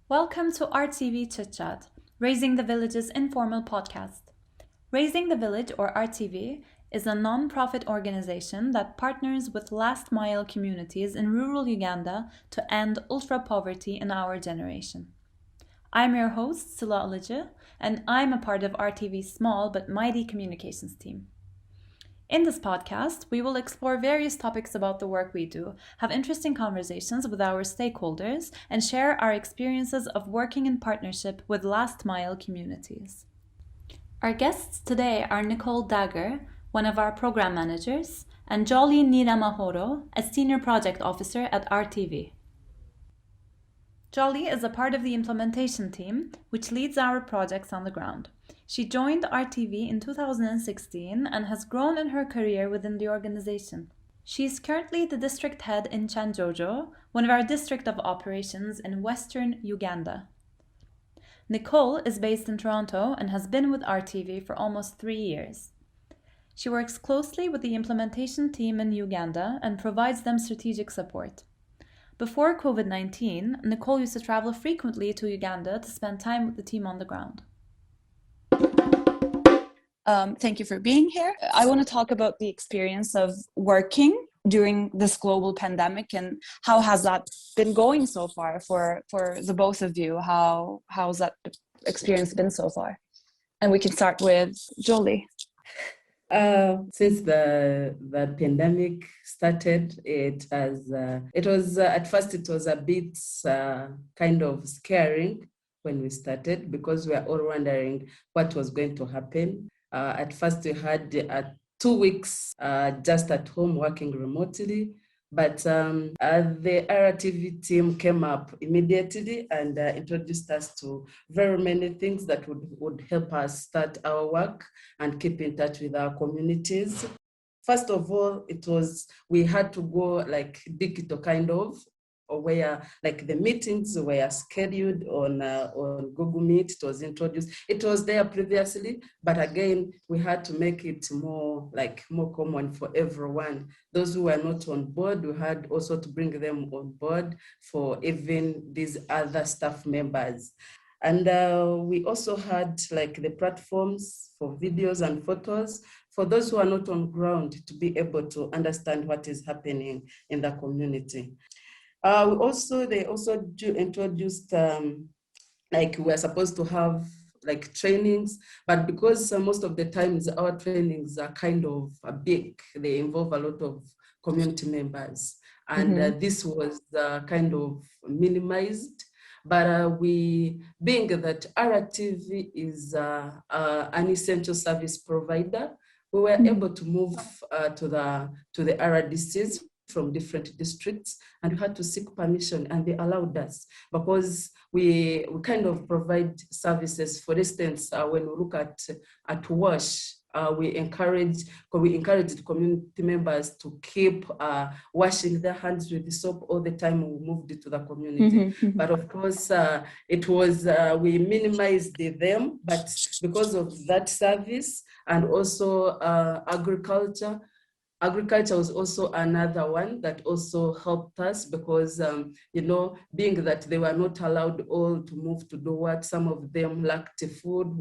Welcome to RTV Chit-Chat, Raising the Village's informal podcast. Raising the Village, or RTV, is a non-profit organization that partners with last-mile communities in rural Uganda to end ultra-poverty in our generation. I'm your host, Sila Alıcı, and I'm a part of RTV's small but mighty communications team. In this podcast, we will explore various topics about the work we do, have interesting conversations with our stakeholders, and share our experiences of working in partnership with last-mile communities. Our guests today are Nicole Dagher, one of our program managers, and Jolly Nyiramahoro, a senior project officer at RTV. Jolly is a part of the implementation team, which leads our projects on the ground. She joined RTV in 2016 and has grown in her career within the organization. She is currently the district head in Chanjojo, one of our district of operations in western Uganda. Nicole is based in Toronto and has been with RTV for almost 3 years. She works closely with the implementation team in Uganda and provides them strategic support. Before COVID-19, Nicole used to travel frequently to Uganda to spend time with the team on the ground. Thank you for being here. I want to talk about the experience of working during this global pandemic and how has that been going so far for the both of you? How's that experience been so far? And we can start with Jolie. Since the pandemic started, it was at first it was a bit kind of scaring when we started because we were all wondering what was going to happen. At first we had 2 weeks just at home working remotely, but the RTV team came up immediately and introduced us to very many things that would help us start our work and keep in touch with our communities. First of all, we had to go like digital kind of, or where like the meetings were scheduled on Google Meet. It was introduced. It was there previously, but again, we had to make it more common for everyone. Those who were not on board, we had also to bring them on board for even these other staff members. And we also had like the platforms for videos and photos for those who are not on ground to be able to understand what is happening in the community. They also introduced like we're supposed to have like trainings, but because most of the times our trainings are kind of big, they involve a lot of community members, and this was kind of minimized. But we, being that RTV is an essential service provider, we were able to move to the RDCs from different districts, and we had to seek permission, and they allowed us because we kind of provide services. For instance, when we look at WASH, we encouraged community members to keep washing their hands with the soap all the time when we moved it to the community. But of course, it was, we minimized them, but because of that service and also agriculture was also another one that also helped us because, being that they were not allowed all to move to do what, some of them lacked food,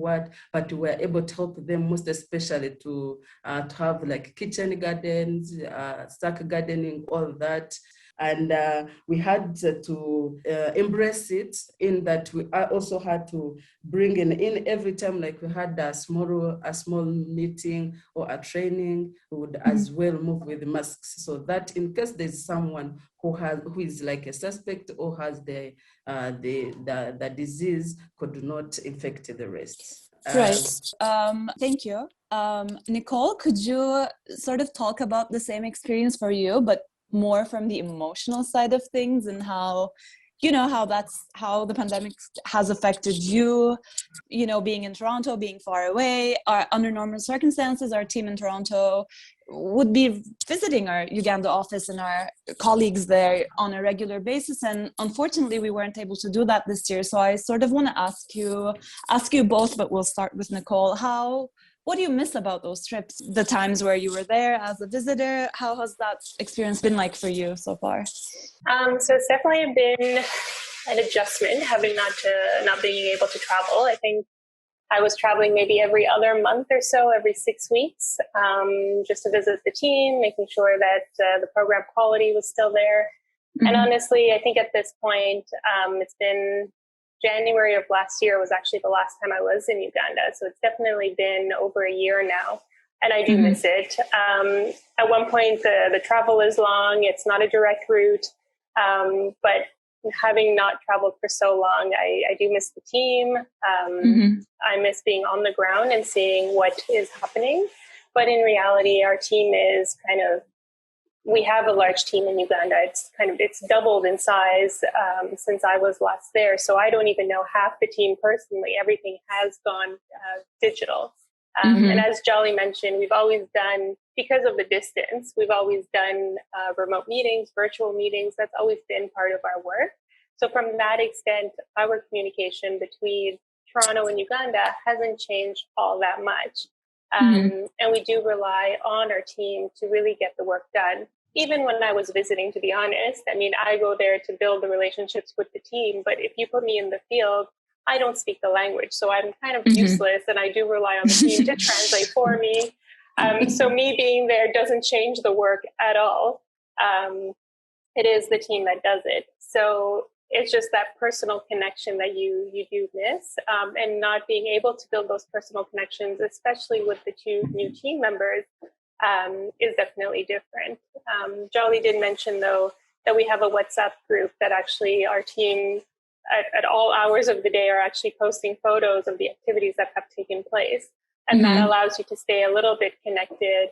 but we were able to help them, most especially to have like kitchen gardens, stack gardening, all that. And we had to embrace it in that we also had to bring in every time, like we had a small meeting or a training, we would as well move with masks so that in case there's someone who is like a suspect or has the disease, could not infect the rest. Right. Thank you. Nicole, could you sort of talk about the same experience for you, but more from the emotional side of things and how the pandemic has affected you, being in Toronto, being far away. Under normal circumstances, our team in Toronto would be visiting our Uganda office and our colleagues there on a regular basis. And unfortunately, we weren't able to do that this year. So I sort of want to ask you both, but we'll start with Nicole. What do you miss about those trips? The times where you were there as a visitor, how has that experience been like for you so far? So it's definitely been an adjustment, having not being able to travel. I think I was traveling maybe every other month or so, every 6 weeks, just to visit the team, making sure that the program quality was still there. Mm-hmm. And honestly, I think at this point, it's been January of last year was actually the last time I was in Uganda. So it's definitely been over a year now. And I do miss it. At one point, the travel is long. It's not a direct route. But having not traveled for so long, I do miss the team. I miss being on the ground and seeing what is happening. But in reality, our team is we have a large team in Uganda. It's doubled in size since I was last there. So I don't even know half the team personally. Everything has gone digital. And as Jolly mentioned, we've always done, because of the distance, we've always done remote meetings, virtual meetings. That's always been part of our work. So from that extent, our communication between Toronto and Uganda hasn't changed all that much. And we do rely on our team to really get the work done. Even when I was visiting, to be honest, I mean, I go there to build the relationships with the team. But if you put me in the field, I don't speak the language, so I'm kind of useless, and I do rely on the team to translate for me. So me being there doesn't change the work at all. It is the team that does it. So it's just that personal connection that you do miss, and not being able to build those personal connections, especially with the two new team members, is definitely different. Jolly did mention, though, that we have a WhatsApp group that actually our team at all hours of the day are actually posting photos of the activities that have taken place. And that allows you to stay a little bit connected.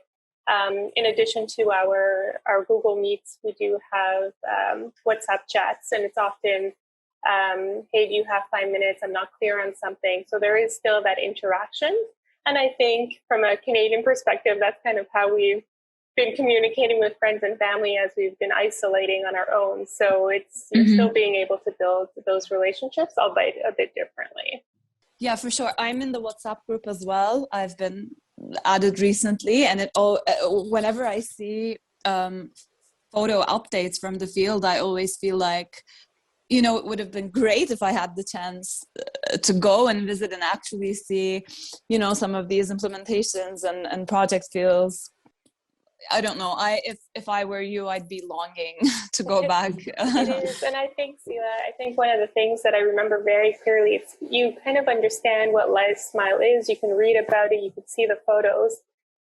In addition to our Google Meets, we do have WhatsApp chats, and it's often, hey, do you have 5 minutes? I'm not clear on something. So there is still that interaction. And I think from a Canadian perspective, that's kind of how we've been communicating with friends and family as we've been isolating on our own. So you're still being able to build those relationships, albeit a bit differently. Yeah, for sure. I'm in the WhatsApp group as well. I've been added recently, and whenever I see photo updates from the field, I always feel like, it would have been great if I had the chance to go and visit and actually see, some of these implementations and project fields. I don't know. If I were you, I'd be longing to go back. It is, and I think, Sila, one of the things that I remember very clearly, it's you kind of understand what Live Smile is. You can read about it, you can see the photos,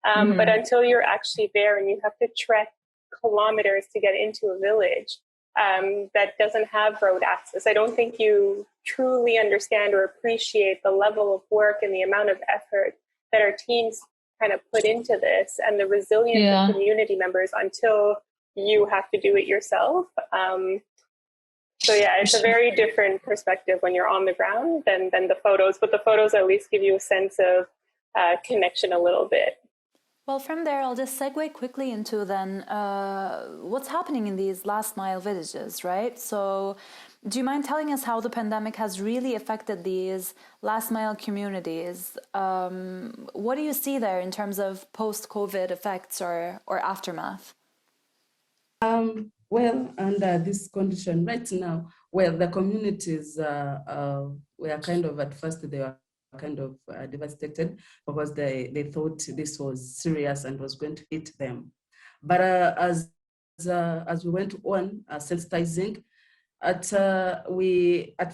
but until you're actually there and you have to trek kilometers to get into a village that doesn't have road access, I don't think you truly understand or appreciate the level of work and the amount of effort that our teams kind of put into this, and the resilience of community members until you have to do it yourself. So it's a very different perspective when you're on the ground than the photos, but the photos at least give you a sense of connection a little bit. Well, from there, I'll just segue quickly into then what's happening in these last mile villages, right? So do you mind telling us how the pandemic has really affected these last mile communities? What do you see there in terms of post-COVID effects or aftermath? Well, under this condition right now, the communities were kind of, at first they were kind of devastated because they thought this was serious and was going to hit them. But as we went on sensitizing, at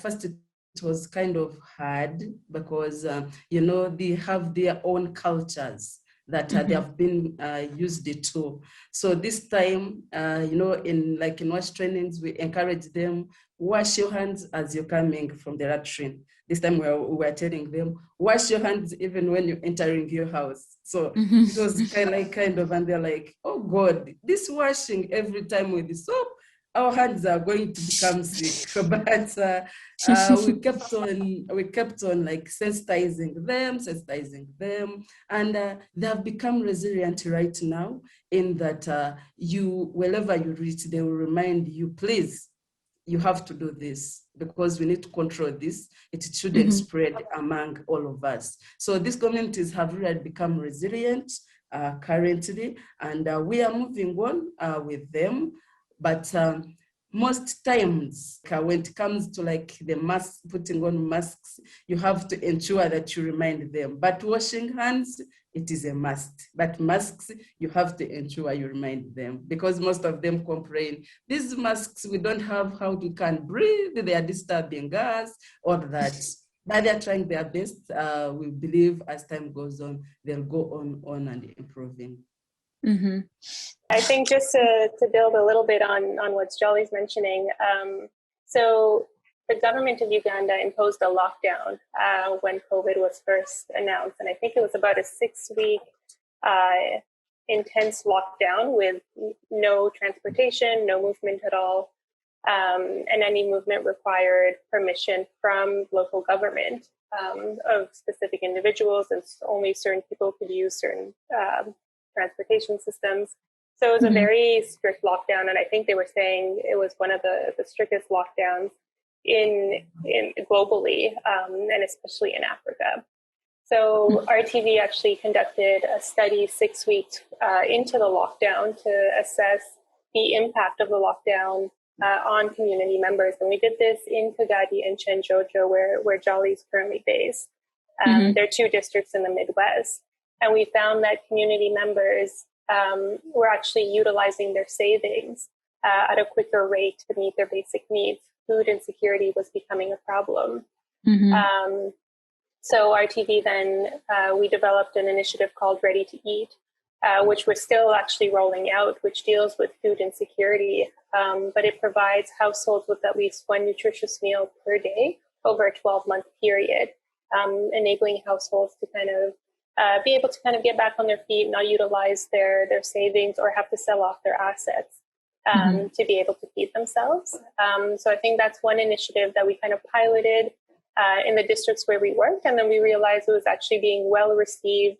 first it was kind of hard because they have their own cultures that they have been used to. So this time, in wash trainings, we encourage them, wash your hands as you're coming from the latrine. This time we were telling them, wash your hands even when you're entering your house. So it was kind of, and they're like, oh God, this washing every time with the soap, our hands are going to become sick. But we kept on like sensitizing them, and they have become resilient right now in that wherever you reach, they will remind you, please, you have to do this because we need to control this. It shouldn't spread among all of us. So these communities have really become resilient currently, and we are moving on with them. But most times when it comes to like the mask, putting on masks, you have to ensure that you remind them. But washing hands, it is a must. But masks, you have to ensure you remind them, because most of them complain, these masks, we don't have how we can breathe, they are disturbing us, or that. But they're trying their best. We believe as time goes on, they'll go on and improving. Mm-hmm. I think just to build a little bit on what Jolly's mentioning, so the government of Uganda imposed a lockdown when COVID was first announced. And I think it was about a 6-week intense lockdown with no transportation, no movement at all. And any movement required permission from local government of specific individuals, and only certain people could use certain transportation systems. So it was a very strict lockdown, and I think they were saying it was one of the strictest lockdowns in globally, and especially in Africa. So RTV actually conducted a study 6 weeks into the lockdown to assess the impact of the lockdown on community members, and we did this in Kagadi and Chenjojo, where Jolly is currently based. They're 2 districts in the Midwest, and we found that community members were actually utilizing their savings at a quicker rate to meet their basic needs. Food insecurity was becoming a problem. So RTV then, we developed an initiative called Ready to Eat, which we're still actually rolling out, which deals with food insecurity, but it provides households with at least 1 nutritious meal per day over a 12-month period, enabling households to kind of be able to kind of get back on their feet, not utilize their savings or have to sell off their assets to be able to feed themselves. So I think that's one initiative that we kind of piloted in the districts where we work, and then we realized it was actually being well received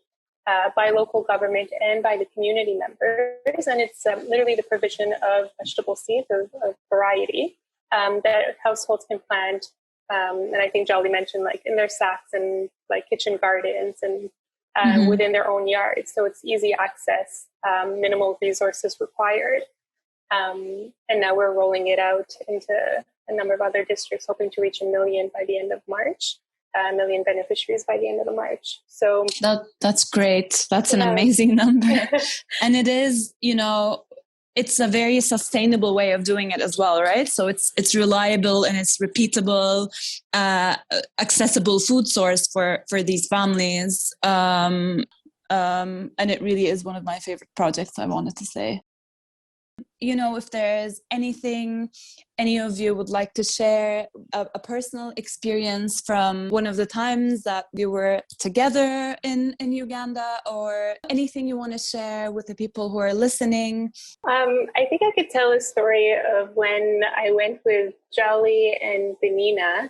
by local government and by the community members. And it's literally the provision of vegetable seeds of variety that households can plant. And I think Jolly mentioned like in their sacks and like kitchen gardens and within their own yards. So it's easy access, minimal resources required. And now we're rolling it out into a number of other districts, hoping to reach 1 million by the end of March, 1 million beneficiaries by the end of the March. So that's great. That's an amazing number. And it is, it's a very sustainable way of doing it as well, right? So it's reliable and it's repeatable, accessible food source for these families. And it really is one of my favorite projects, I wanted to say. If there's anything any of you would like to share, a personal experience from one of the times that you were together in Uganda, or anything you want to share with the people who are listening. I think I could tell a story of when I went with Jolly and Benina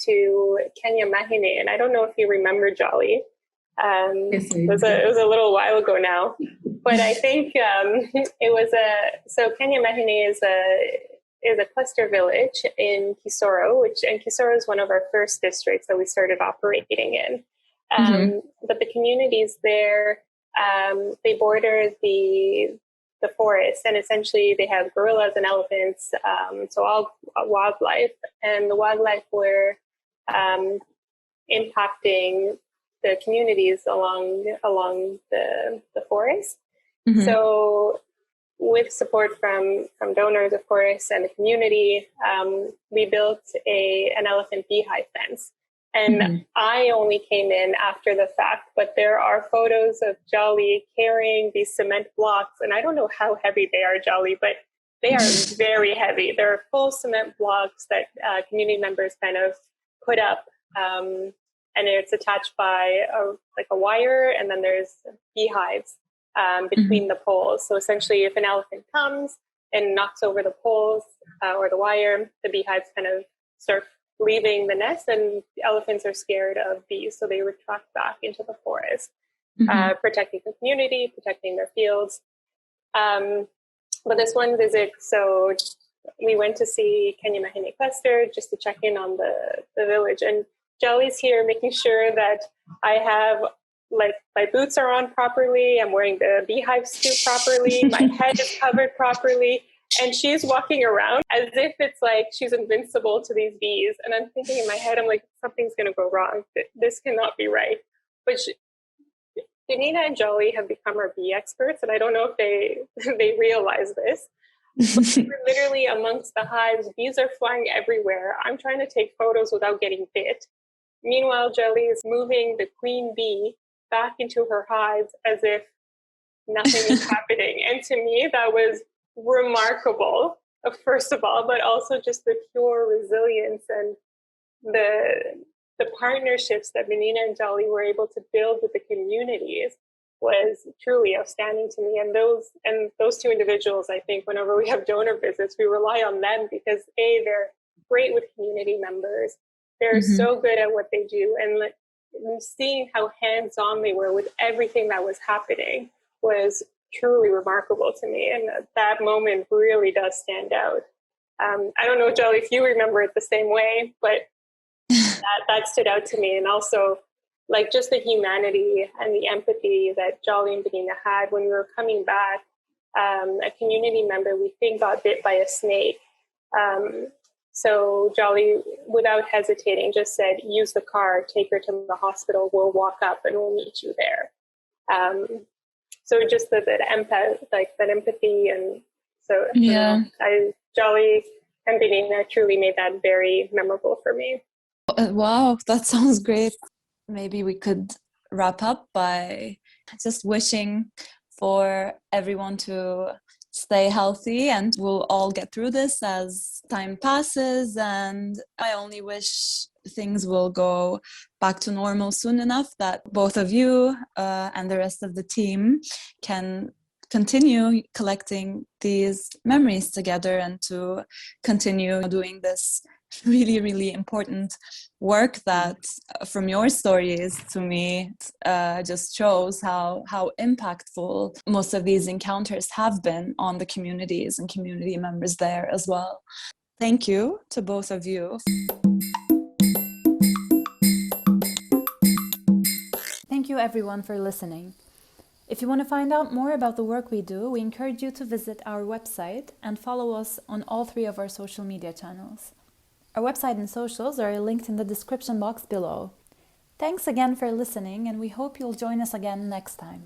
to Nyiramahoro, and I don't know if you remember Jolly. Yes, it was a little while ago now, but I think it was Nyiramahoro is a cluster village in Kisoro, and Kisoro is one of our first districts that we started operating in. But the communities there, they border the forest, and essentially they have gorillas and elephants, so all wildlife, and the wildlife were impacting the communities along the forest. So with support from donors, of course, and the community, we built an elephant beehive fence. And I only came in after the fact, but there are photos of Jolly carrying these cement blocks, and I don't know how heavy they are, Jolly, but they are very heavy. They're full cement blocks that community members kind of put up, and it's attached by a wire, and then there's beehives between the poles. So essentially, if an elephant comes and knocks over the poles or the wire, the beehives kind of start leaving the nest, and elephants are scared of bees, so they retract back into the forest, protecting the community, protecting their fields. But this one visit, so we went to see Nyiramahoro cluster just to check in on the village, and Jolly's here making sure that I have, like, my boots are on properly, I'm wearing the beehive suit properly, my head is covered properly, And she's walking around as if it's like she's invincible to these bees. And I'm thinking in my head, I'm like, something's going to go wrong. This cannot be right. But Benina and Jolly have become our bee experts. And I don't know if they realize this. But we're literally amongst the hives. Bees are flying everywhere. I'm trying to take photos without getting bit. Meanwhile, Jelly is moving the queen bee back into her hives as if nothing is happening. And to me, that was remarkable, first of all, but also just the pure resilience and the partnerships that Benina and Jolly were able to build with the communities was truly outstanding to me. And those two individuals, I think, whenever we have donor visits, we rely on them because they're great with community members. They're so good at what they do. And seeing how hands-on they were with everything that was happening was truly remarkable to me. And that moment really does stand out. I don't know, Jolly, if you remember it the same way, but that stood out to me. And also, like, just the humanity and the empathy that Jolly and Benina had when we were coming back. A community member, we think, got bit by a snake. So Jolly, without hesitating, just said, use the car, take her to the hospital, we'll walk up and we'll meet you there. So just that empathy. And so Jolly and Benina truly made that very memorable for me. Wow, that sounds great. Maybe we could wrap up by just wishing for everyone to stay healthy, and we'll all get through this as time passes. And I only wish things will go back to normal soon enough that both of you and the rest of the team can continue collecting these memories together and to continue doing this really, really important work that, from your stories to me, just shows how impactful most of these encounters have been on the communities and community members there as well. Thank you to both of you. Thank you everyone for listening. If you want to find out more about the work we do, we encourage you to visit our website and follow us on all 3 of our social media channels. Our website and socials are linked in the description box below. Thanks again for listening, and we hope you'll join us again next time.